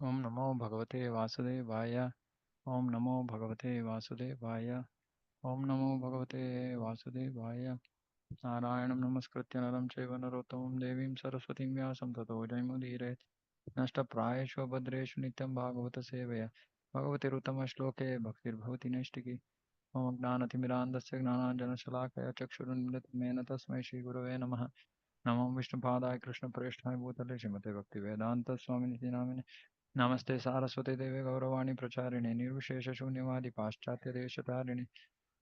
Om Namo Bhagavate Vasudevaya. Om Namo Bhagavate Vasudevaya. Om Namo Bhagavate Vasudevaya. Narayanam Namaskritya Naram Chaiva Narottamam Devim Saraswatim Vyasam Tato Jaimudire. Nashta Prayeshu Bhadreshu Nityam Bhagavata Sevaya. Bhagavate Ruttama Shloke Bhaktir Bhavati Neshtiki. Om Gnanatimirandasya Gnananjana Shalakaya Chakshurunmilitamena Tasmai Shri Gurave Namaha. Namo Vishnupadaya Krishna Preshthaya Bhutale Srimate Bhakti Vedanta Swamini Namine. Namaste Saraswate Deve Gauravani Pracharine Nirvishesha Shunyavadi Paschatya Deshatharini.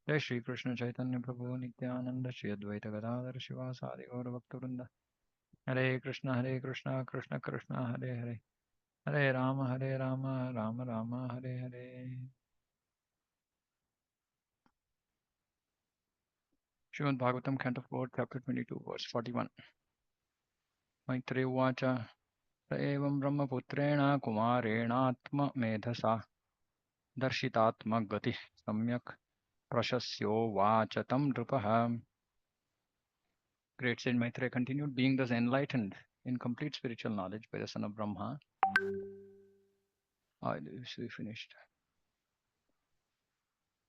Jai Shri Krishna Chaitanya Prabhu Nityananda Shri Advaita Gadadhar Shivasadi Gauravaktarunda. Hare Krishna Krishna Krishna Hare Hare. Hare Rama Rama Rama Hare Hare. Srimad Bhagavatam, Canto 4, Chapter 22, verse 41. Maitreya Uvacha Evam Brahmaputreణ Kumareणात्म Medhasa Darshitatma Gati Samyak Prashasyo Vachatam Nrupaha. Great Saint Maitreya continued, being thus enlightened in complete spiritual knowledge by the son of Brahma. We finished.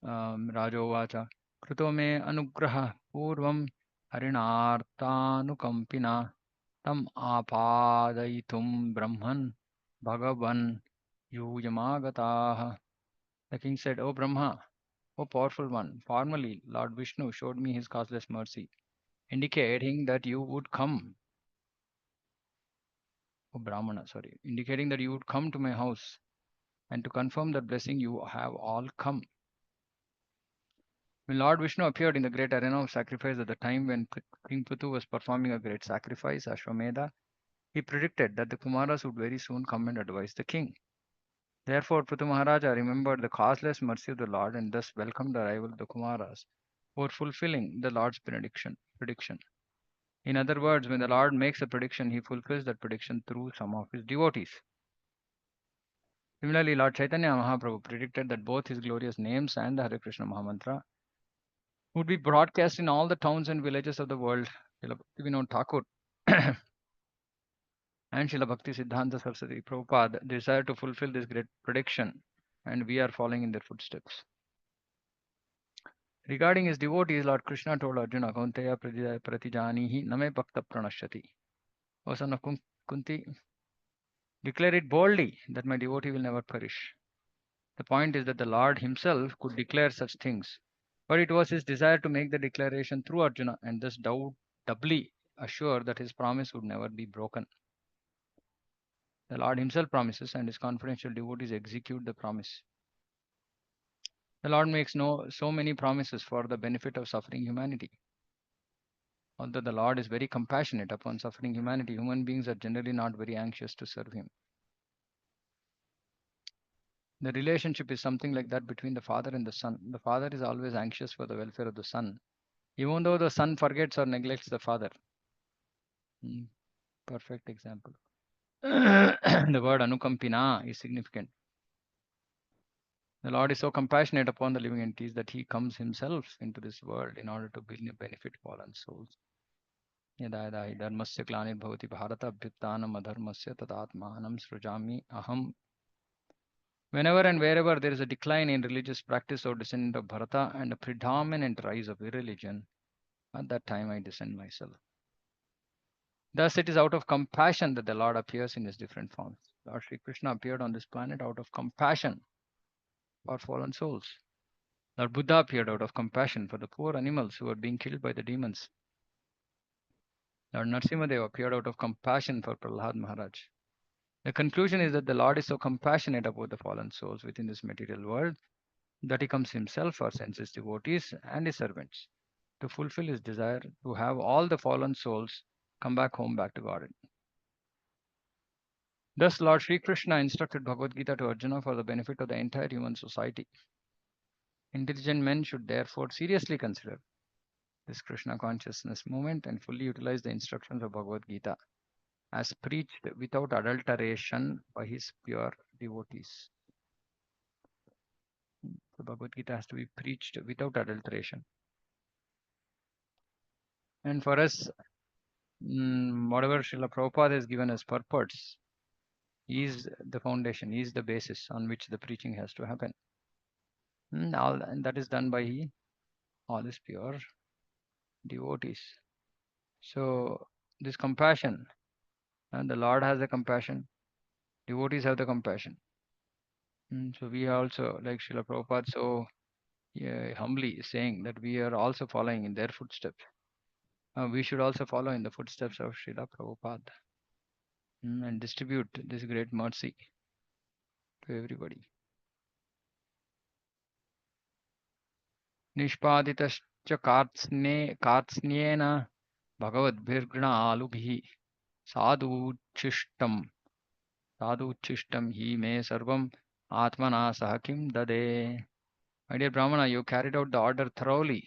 Rajovacha Kruto me anugraha purvam harinartanukampina tam apadaitum brahman bhagavan yujamagataha. The king said, O Brahma, O powerful one, formerly Lord Vishnu showed me his causeless mercy, indicating that you would come, O Brahmana, indicating that you would come to my house, and to confirm that blessing you have all come. When Lord Vishnu appeared in the great arena of sacrifice at the time when King Prthu was performing a great sacrifice, Ashwamedha, he predicted that the Kumaras would very soon come and advise the king. Therefore, Prthu Maharaj remembered the causeless mercy of the Lord and thus welcomed the arrival of the Kumaras, who were fulfilling the Lord's prediction. In other words, when the Lord makes a prediction, he fulfills that prediction through some of his devotees. Similarly, Lord Chaitanya Mahaprabhu predicted that both his glorious names and the Hare Krishna Mahamantra would be broadcast in all the towns and villages of the world. Srila Bhaktivinoda Thakur and Srila Bhakti Siddhanta Saraswati Prabhupada desire to fulfill this great prediction, and we are following in their footsteps. Regarding his devotees, Lord Krishna told Arjuna, Kaunteya pratijanihi name bhakta pranashyati. O son of Kunti, declare it boldly that my devotee will never perish. The point is that the Lord himself could declare such things, but it was his desire to make the declaration through Arjuna and thus doubly assure that his promise would never be broken. The Lord himself promises, and his confidential devotees execute the promise. The Lord makes so many promises for the benefit of suffering humanity. Although the Lord is very compassionate upon suffering humanity, human beings are generally not very anxious to serve him. The relationship is something like that between the father and the son. The father is always anxious for the welfare of the son, even though the son forgets or neglects the father. Perfect example. The word anukampina is significant. The Lord is so compassionate upon the living entities that he comes himself into this world in order to benefit fallen souls. Yada yada hi dharmasya glanirбhavati bharata abhyuttanam adharmasya tadatmanam srujami aham. Whenever and wherever there is a decline in religious practice or descent of Bharata and a predominant rise of irreligion, at that time I descend myself. Thus, it is out of compassion that the Lord appears in his different forms. Lord Sri Krishna appeared on this planet out of compassion for fallen souls. Lord Buddha appeared out of compassion for the poor animals who were being killed by the demons. Lord Narasimhadev appeared out of compassion for Prahlad Maharaj. The conclusion is that the Lord is so compassionate about the fallen souls within this material world that he comes himself or sends his devotees and his servants to fulfill his desire to have all the fallen souls come back home, back to Godhead. Thus, Lord Sri Krishna instructed Bhagavad Gita to Arjuna for the benefit of the entire human society. Intelligent men should therefore seriously consider this Krishna consciousness movement and fully utilize the instructions of Bhagavad Gita as preached without adulteration by his pure devotees. The Bhagavad Gita has to be preached without adulteration. And for us, whatever Srila Prabhupada has given as purports, He is the foundation. He is the basis on which the preaching has to happen. And that is done by all his pure devotees. So this compassion, and the Lord has the compassion. Devotees have the compassion. So we are also, like Srila Prabhupada so humbly saying that we are also following in their footsteps. We should also follow in the footsteps of Srila Prabhupada and distribute this great mercy to everybody. निष्पादितश्च कार्त्स्न्येन भगवद्भिर्गृणालुभिः साधूच्छिष्टं साधूच्छिष्टं हि मे सर्वं आत्मना सह किं ददे. My dear Brahmana, you carried out the order thoroughly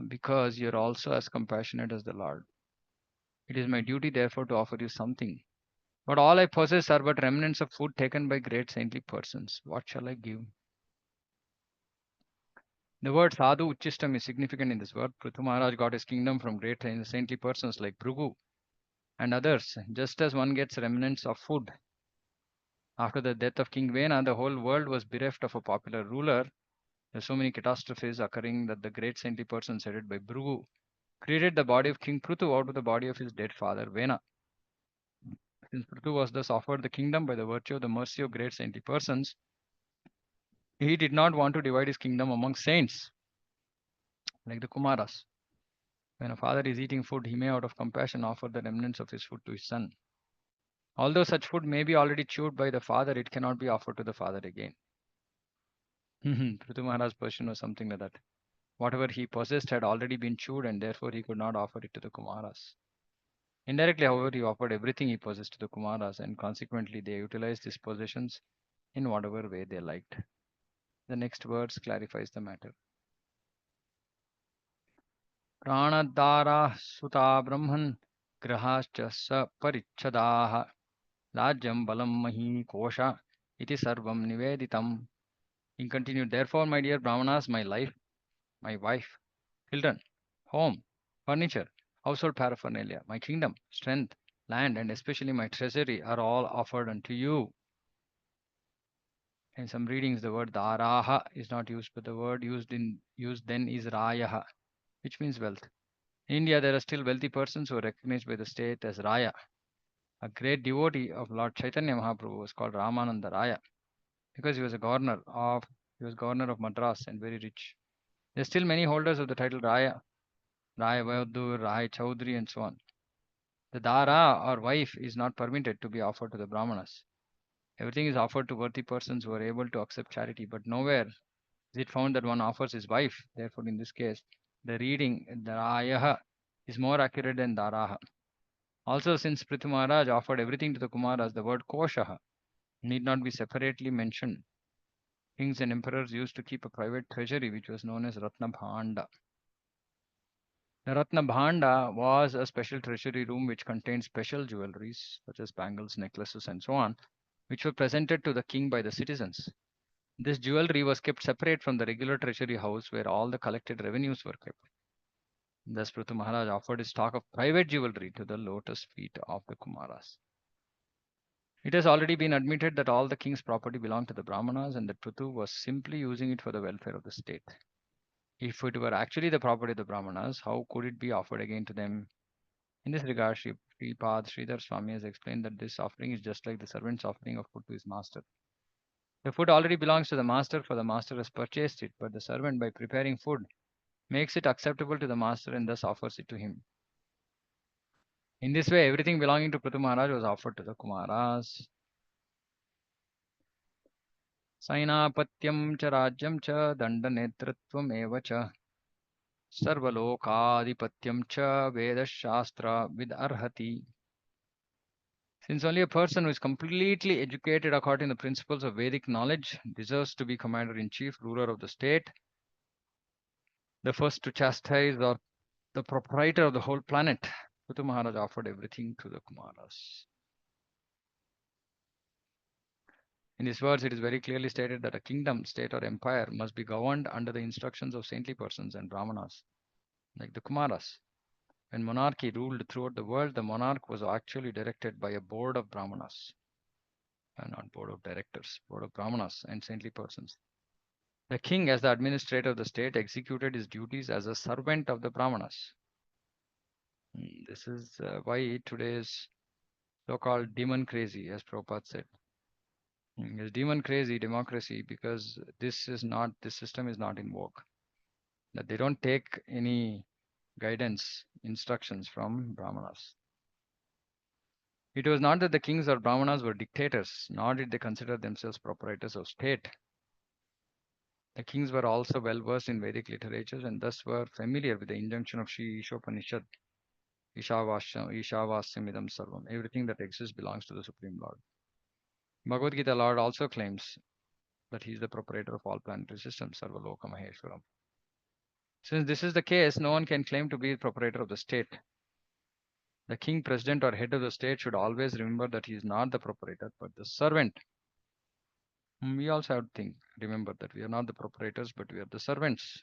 because you are also as compassionate as the Lord. It is my duty therefore to offer you something. But all I possess are but remnants of food taken by great saintly persons. What shall I give? The word sadhu uchistam is significant in this word. Prthu Maharaj got his kingdom from great saintly persons like Bhrigu and others, just as one gets remnants of food. After the death of King Vena, the whole world was bereft of a popular ruler. There are so many catastrophes occurring that the great saintly persons headed by Bhrigu created the body of King Prthu out of the body of his dead father Vena. Since Prthu was thus offered the kingdom by the virtue of the mercy of great saintly persons, he did not want to divide his kingdom among saints like the Kumaras. When a father is eating food, he may out of compassion offer the remnants of his food to his son. Although such food may be already chewed by the father, it cannot be offered to the father again. Prthu Maharaj's position was something like that. Whatever he possessed had already been chewed and therefore he could not offer it to the Kumaras. Indirectly, however, he offered everything he possessed to the Kumaras and consequently they utilized his possessions in whatever way they liked. The next verse clarifies the matter. Pranadara suta brahman grahascha sa parichadaha Rajyam balam mahi kosha iti sarvam niveditam. He continued, therefore, my dear Brahmanas, my life, my wife, children, home, furniture, household paraphernalia, my kingdom, strength, land, and especially my treasury are all offered unto you. In some readings, the word daraha is not used, but the word used then is rayaha, which means wealth. In India, there are still wealthy persons who are recognized by the state as Raya. A great devotee of Lord Chaitanya Mahaprabhu was called Ramananda Raya because he was governor of Madras and very rich. There are still many holders of the title Raya, Raya Vayadur, Raya Chaudhary, and so on. The Dara or wife is not permitted to be offered to the Brahmanas. Everything is offered to worthy persons who are able to accept charity, but nowhere is it found that one offers his wife. Therefore, in this case, the reading Darayaha is more accurate than Daraha. Also, since Prthu Maharaj offered everything to the Kumaras, the word Koshaha need not be separately mentioned. Kings and emperors used to keep a private treasury which was known as Ratna Bhanda. The Ratna Bhanda was a special treasury room which contained special jewelries such as bangles, necklaces, and so on, which were presented to the king by the citizens. This jewelry was kept separate from the regular treasury house where all the collected revenues were kept. Thus, Prthu Maharaj offered his stock of private jewelry to the lotus feet of the Kumaras. It has already been admitted that all the king's property belonged to the Brahmanas and that Prthu was simply using it for the welfare of the state. If it were actually the property of the Brahmanas, how could it be offered again to them? In this regard, Sripad Sridhar Swami has explained that this offering is just like the servant's offering of food to his master. The food already belongs to the master, for the master has purchased it, but the servant, by preparing food, makes it acceptable to the master and thus offers it to him. In this way, everything belonging to Prthu Maharaj was offered to the Kumaras. Sainapatyam cha rajyam cha dandanetratvam eva cha sarvalokaadipatyam cha vedashastra vidarhati. Since only a person who is completely educated according to the principles of Vedic knowledge deserves to be commander-in-chief, ruler of the state, the first to chastise or the proprietor of the whole planet, Prthu Maharaj offered everything to the Kumaras. In these words, it is very clearly stated that a kingdom, state, or empire must be governed under the instructions of saintly persons and Brahmanas, like the Kumaras. When monarchy ruled throughout the world, the monarch was actually directed by a board of Brahmanas. not board of directors, board of brahmanas and saintly persons. The king, as the administrator of the state, executed his duties as a servant of the brahmanas. This is why today's so-called demon crazy, as Prabhupada said. It's demon crazy democracy because this system is not in vogue. That they don't take any guidance, instructions from brahmanas. It was not that the kings or brahmanas were dictators, nor did they consider themselves proprietors of state. The kings were also well versed in Vedic literatures and thus were familiar with the injunction of Sri Ishopanishad, Ishavasyam idam sarvam. Everything that exists belongs to the Supreme Lord. Bhagavad Gita Lord also claims that he is the proprietor of all planetary systems, Sarvaloka Maheshwaram. Since this is the case, no one can claim to be the proprietor of the state. The king, president, or head of the state should always remember that he is not the proprietor but the servant. We also have to remember that we are not the proprietors but we are the servants.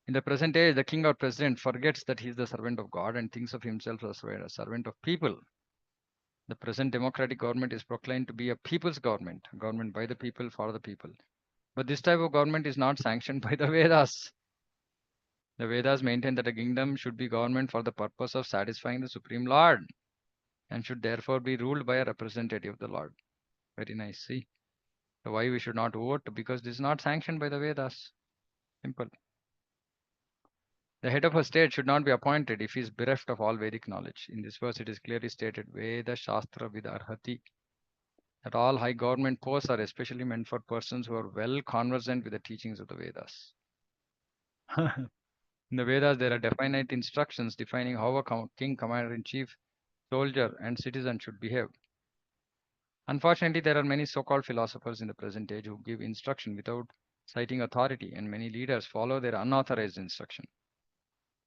In the present age, the king or president forgets that he is the servant of God and thinks of himself as a servant of people. The present democratic government is proclaimed to be a people's government, government by the people for the people. But this type of government is not sanctioned by the Vedas. The Vedas maintain that a kingdom should be government for the purpose of satisfying the Supreme Lord and should therefore be ruled by a representative of the Lord. Very nice. See? So why we should not vote? Because this is not sanctioned by the Vedas. Simple. The head of a state should not be appointed if he is bereft of all Vedic knowledge. In this verse, it is clearly stated, Veda Shastra Vidarhati, that all high government posts are especially meant for persons who are well conversant with the teachings of the Vedas. In the Vedas, there are definite instructions defining how a king, commander-in-chief, soldier, and citizen should behave. Unfortunately, there are many so-called philosophers in the present age who give instruction without citing authority, and many leaders follow their unauthorized instruction.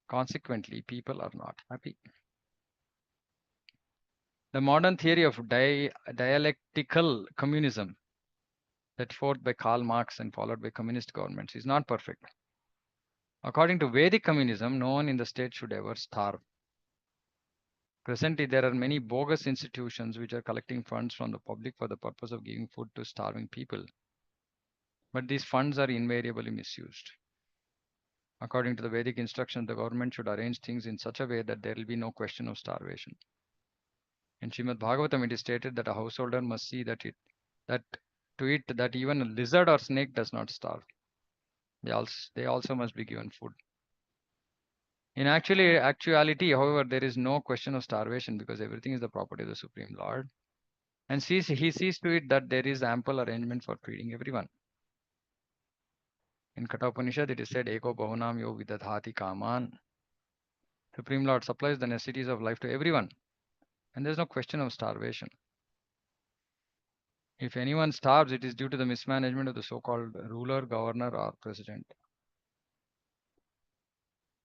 Consequently, people are not happy. The modern theory of dialectical communism, set forth by Karl Marx and followed by communist governments, is not perfect. According to Vedic communism, no one in the state should ever starve. Presently, there are many bogus institutions which are collecting funds from the public for the purpose of giving food to starving people. But these funds are invariably misused. According to the Vedic instructions, the government should arrange things in such a way that there will be no question of starvation. In Srimad Bhagavatam, it is stated that a householder must see that even a lizard or snake does not starve. They also must be given food. In actuality, however, there is no question of starvation because everything is the property of the Supreme Lord. And he sees to it that there is ample arrangement for feeding everyone. In Katha Upanishad, it is said, Eko Bahunam Yo Vidadhati Kaman. Supreme Lord supplies the necessities of life to everyone. And there is no question of starvation. If anyone starves, it is due to the mismanagement of the so-called ruler, governor, or president.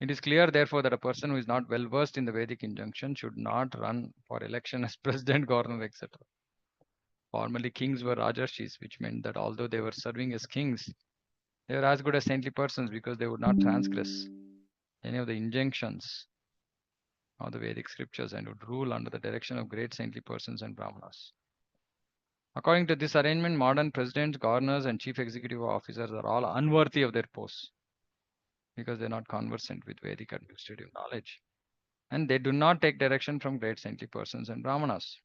It is clear, therefore, that a person who is not well versed in the Vedic injunction should not run for election as president, governor, etc. Formerly, kings were rajarshis, which meant that although they were serving as kings, they were as good as saintly persons because they would not transgress any of the injunctions of the Vedic scriptures and would rule under the direction of great saintly persons and brahmanas. According to this arrangement, modern presidents, governors, and chief executive officers are all unworthy of their posts because they are not conversant with Vedic administrative knowledge. And they do not take direction from great saintly persons and brahmanas.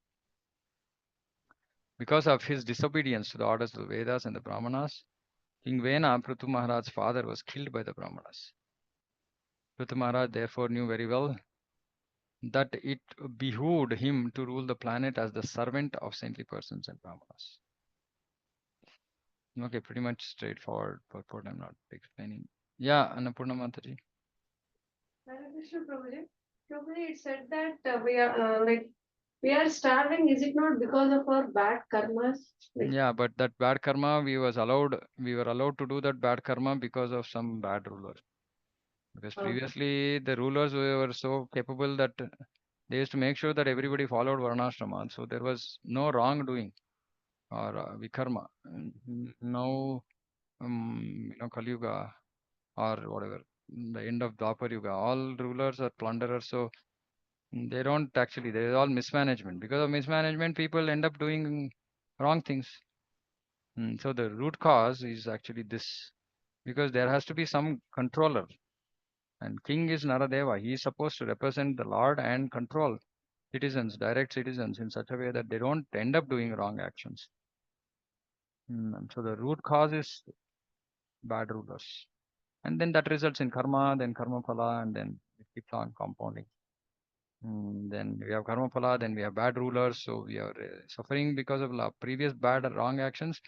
Because of his disobedience to the orders of the Vedas and the brahmanas, King Vena, Prthu Maharaj's father, was killed by the brahmanas. Prthu Maharaj therefore knew very well that it behooved him to rule the planet as the servant of saintly persons and brahmanas. Okay, pretty much straightforward purport. I'm not explaining. Yeah, Annapurna Mataji. Hare Krishna Prabhuji. Prabhuji, it said that we are starving. Is it not because of our bad karmas? Yeah, but that bad karma we were allowed to do that bad karma because of some bad ruler. Because Okay. previously the rulers were so capable that they used to make sure that everybody followed varnashrama. So there was no wrongdoing or vikarma. Now, Kali Yuga or whatever, the end of Dwapar Yuga, all rulers are plunderers. So They don't actually. There is all mismanagement. Because of mismanagement, people end up doing wrong things. So the root cause is actually this, because there has to be some controller, and king is Naradeva. He is supposed to represent the Lord and control citizens, direct citizens, in such a way that they don't end up doing wrong actions. So the root cause is bad rulers, and then that results in karma, then karma phala, and then it keeps on compounding. Then we have karma phala, then we have bad rulers, so we are suffering because of previous bad or wrong actions.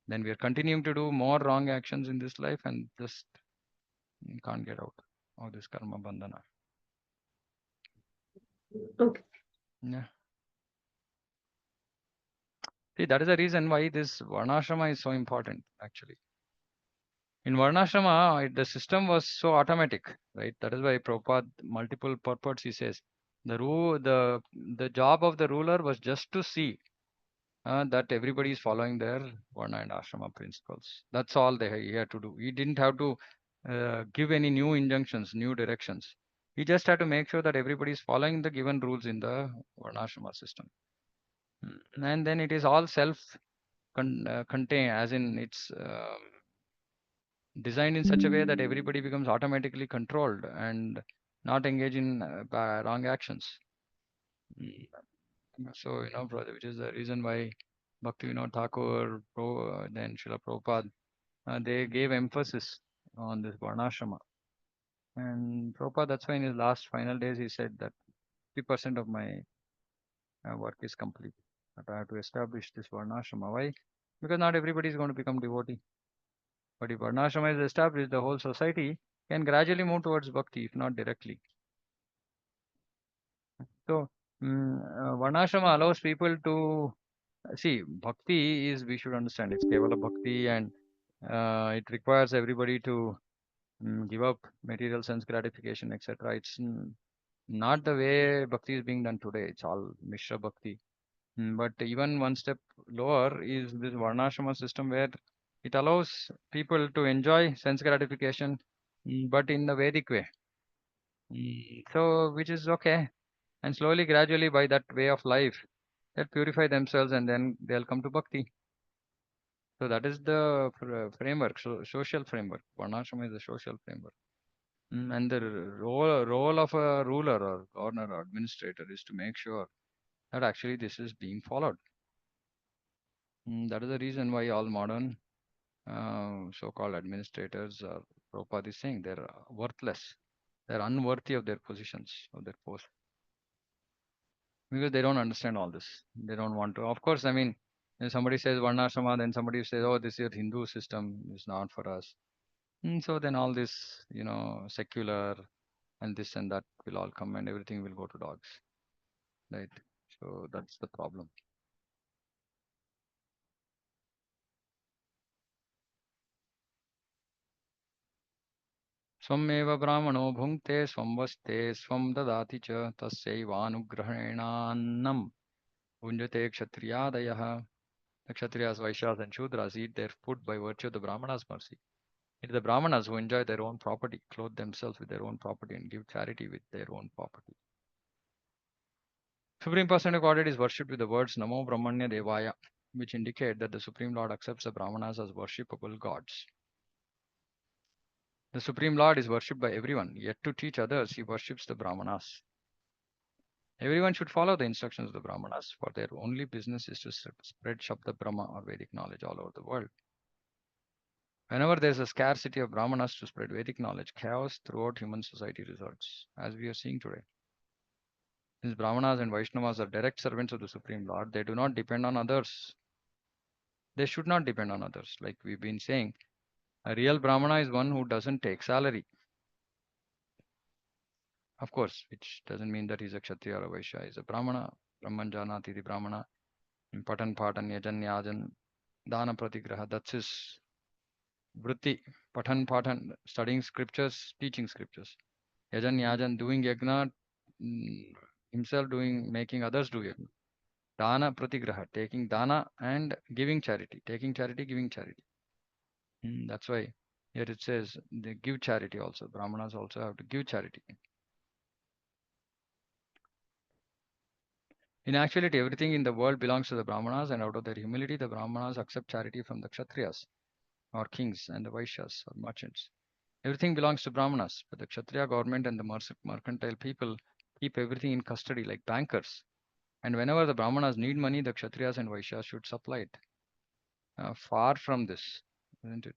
Then we are continuing to do more wrong actions in this life, and just can't get out of this karma bandhana. Okay. Yeah. See, that is the reason why this varnashrama is so important, actually. In varnashrama, the system was so automatic, right? That is why Prabhupada, multiple purports, he says, the job of the ruler was just to see that everybody is following their varna and ashrama principles. That's all he had to do. He didn't have to give any new injunctions, new directions. He just had to make sure that everybody is following the given rules in the varnashrama system. And then it is all contained, as in it's designed in such a way that everybody becomes automatically controlled and not engage in wrong actions. Mm. So, brother, which is the reason why Bhakti Vinod Thakur, then Srila Prabhupada, they gave emphasis on this Varnashrama. And Prabhupada, that's why in his last final days, he said that 50% of my work is complete. That I have to establish this Varnashrama. Why? Because not everybody is going to become devotee. But if Varnashrama is established, the whole society can gradually move towards Bhakti, if not directly. So, Varnashrama allows people to see, Bhakti is, we should understand, it's Kevala Bhakti, and it requires everybody to give up material sense gratification, etc. It's not the way Bhakti is being done today. It's all Mishra Bhakti. But even one step lower is this Varnashrama system, where it allows people to enjoy sense gratification, but in the Vedic way. So, which is okay. And slowly, gradually, by that way of life, they'll purify themselves and then they'll come to Bhakti. So that is the framework, social framework. Varnashrama is a social framework. And the role of a ruler or governor or administrator is to make sure that actually this is being followed. That is the reason why all modern so-called administrators, Prabhupada is saying, they're worthless. They're unworthy of their positions, of their post, because they don't understand all this. They don't want to. Of course, I mean, if somebody says Varnashrama, then somebody says, oh, this is your Hindu system, it's not for us. So then all this, secular and this and that will all come and everything will go to dogs, right? So that's the problem. Swameva brahmano bhunkte swamvaste swam dadati cha tasyaivanugrahenannam bhunjate kshatriyadayah. The Kshatriyas, Vaishyas, and Shudras eat their food by virtue of the Brahmanas' mercy. It is the Brahmanas who enjoy their own property, clothe themselves with their own property, and give charity with their own property. Supreme Personality of Godhead is worshipped with the words Namo Brahmanya Devaya, which indicate that the Supreme Lord accepts the Brahmanas as worshipable gods. The Supreme Lord is worshipped by everyone, yet to teach others, he worships the Brahmanas. Everyone should follow the instructions of the Brahmanas, for their only business is to spread Shabda Brahma or Vedic knowledge all over the world. Whenever there is a scarcity of Brahmanas to spread Vedic knowledge, chaos throughout human society results, as we are seeing today. Since Brahmanas and Vaishnavas are direct servants of the Supreme Lord, they do not depend on others. They should not depend on others. Like we've been saying, a real Brahmana is one who doesn't take salary. Of course, which doesn't mean that he's a Kshatriya or a Vaishya. He's a Brahmana. Brahman Janati the Brahmana. Patan Patan Yajan Yajan Dana Pratigraha. That's his vritti. Patan Patan, studying scriptures, teaching scriptures. Yajan Yajan, doing yagna, himself doing, making others do yagna. Dana Pratigraha, taking dana and giving charity. Taking charity, giving charity. That's why here it says they give charity also. Brahmanas also have to give charity. In actuality, everything in the world belongs to the Brahmanas, and out of their humility, the Brahmanas accept charity from the Kshatriyas, or kings, and the Vaishyas, or merchants. Everything belongs to Brahmanas, but the Kshatriya government and the mercantile people keep everything in custody like bankers. And whenever the Brahmanas need money, the Kshatriyas and Vaishyas should supply it. Far from this, isn't it?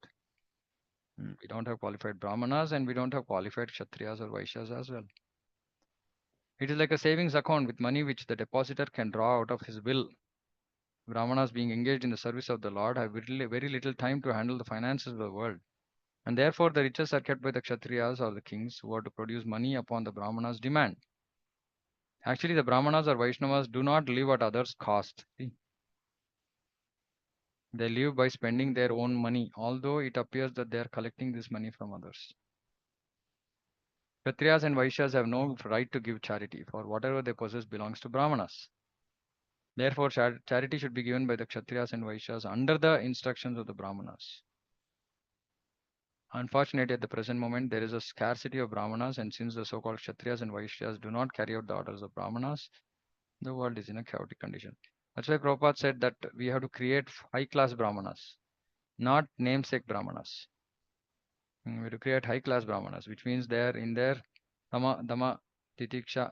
We don't have qualified Brahmanas and we don't have qualified Kshatriyas or Vaishyas as well. It is like a savings account with money which the depositor can draw out of his will. Brahmanas, being engaged in the service of the Lord, have very little time to handle the finances of the world. And therefore, the riches are kept by the Kshatriyas or the kings who are to produce money upon the Brahmanas' demand. Actually, the Brahmanas or Vaishnavas do not live at others' cost. See? They live by spending their own money, although it appears that they are collecting this money from others. Kshatriyas and Vaishyas have no right to give charity, for whatever they possess belongs to Brahmanas. Therefore, charity should be given by the Kshatriyas and Vaishyas under the instructions of the Brahmanas. Unfortunately, at the present moment, there is a scarcity of Brahmanas, and since the so-called Kshatriyas and Vaishyas do not carry out the orders of Brahmanas, the world is in a chaotic condition. That's why Prabhupada said that we have to create high-class Brahmanas, not namesake Brahmanas. We have to create high-class Brahmanas, which means they are in their Dama, Dama, Titiksha,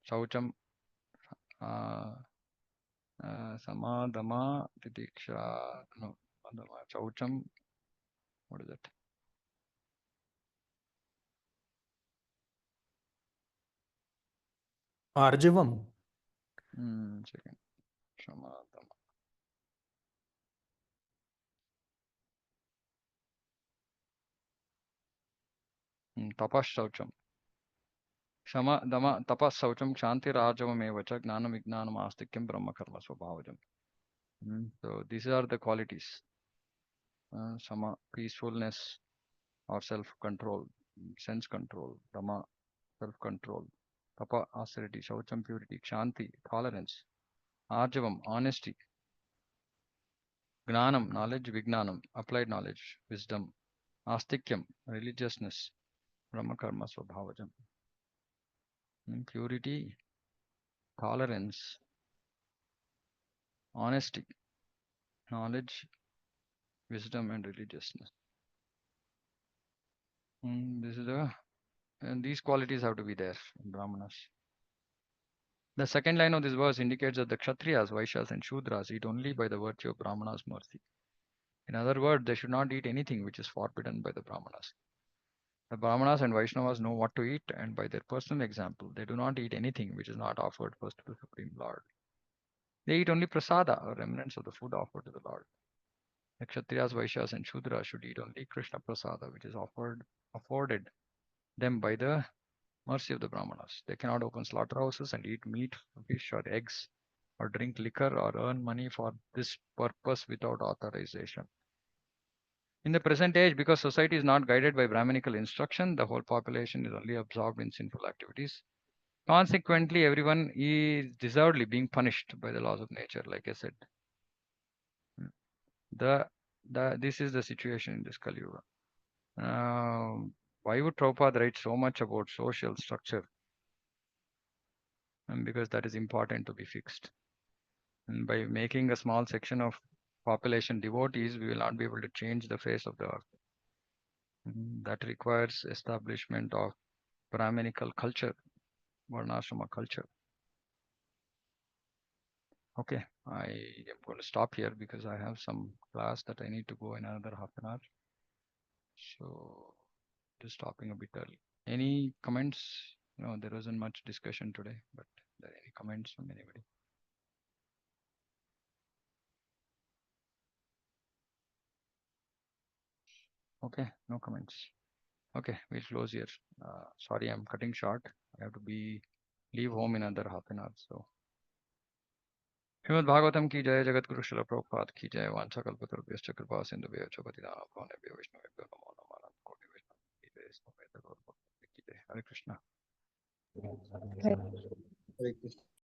Shaucham, uh, Sama, Dama, Titiksha, no, Dama, Shaucham, what is it? Arjavam. Second. Shama, Dama. Tapas Shaucham. Shama, Dama, Tapas Shaucham, Shanti Rajavam Evacha, Gnanam Vignanam Astikyam Brahma Karma Swabhavajam. So these are the qualities. Sama, peacefulness or self-control, sense control, Dama, self-control, Tapa, austerity, Shaucham, purity, Kshanti, tolerance, Arjavam, honesty, Gnanam, knowledge, Vignanam, applied knowledge, wisdom, Astikyam, religiousness, Brahma Karma Swabhavajam. Purity, tolerance, honesty, knowledge, wisdom, and religiousness. This is and these qualities have to be there in Brahmanas. The second line of this verse indicates that the Kshatriyas, Vaishyas, and Shudras eat only by the virtue of Brahmanas' mercy. In other words, they should not eat anything which is forbidden by the Brahmanas. The Brahmanas and Vaishnavas know what to eat, and by their personal example, they do not eat anything which is not offered first to the Supreme Lord. They eat only prasada, or remnants of the food offered to the Lord. The Kshatriyas, Vaishyas, and Shudras should eat only Krishna prasada, which is afforded them by the mercy of the Brahmanas. They cannot open slaughterhouses and eat meat, fish, or eggs, or drink liquor, or earn money for this purpose without authorization. In the present age, because society is not guided by Brahminical instruction, the whole population is only absorbed in sinful activities. Consequently, everyone is deservedly being punished by the laws of nature, like I said. The, this is the situation in this Kali Yuga. Why would Prabhupada write so much about social structure? Because that is important to be fixed. And by making a small section of population devotees, we will not be able to change the face of the earth. That requires establishment of Brahminical culture, Varnashrama culture. Okay, I am going to stop here because I have some class that I need to go in another half an hour. So just stopping a bit early. Any comments? No, there wasn't much discussion today, but are there any comments from anybody? Okay, no comments. Okay, we'll close here. Sorry, I'm cutting short. I have to leave home in another half an hour. So, Srimad Bhagavatam ki jai, Jagat Guru Srila Prabhupada ki jai, Vancha Kalpatarubhyascha Kripa Sindhubhyo Chapatidana Bhavane Vaishnavebhyo Namo Namo Ananta Koti Vaishnava ki jai, Samveta Gaur Bhakti ki jai. Hare Krishna. Hare Krishna.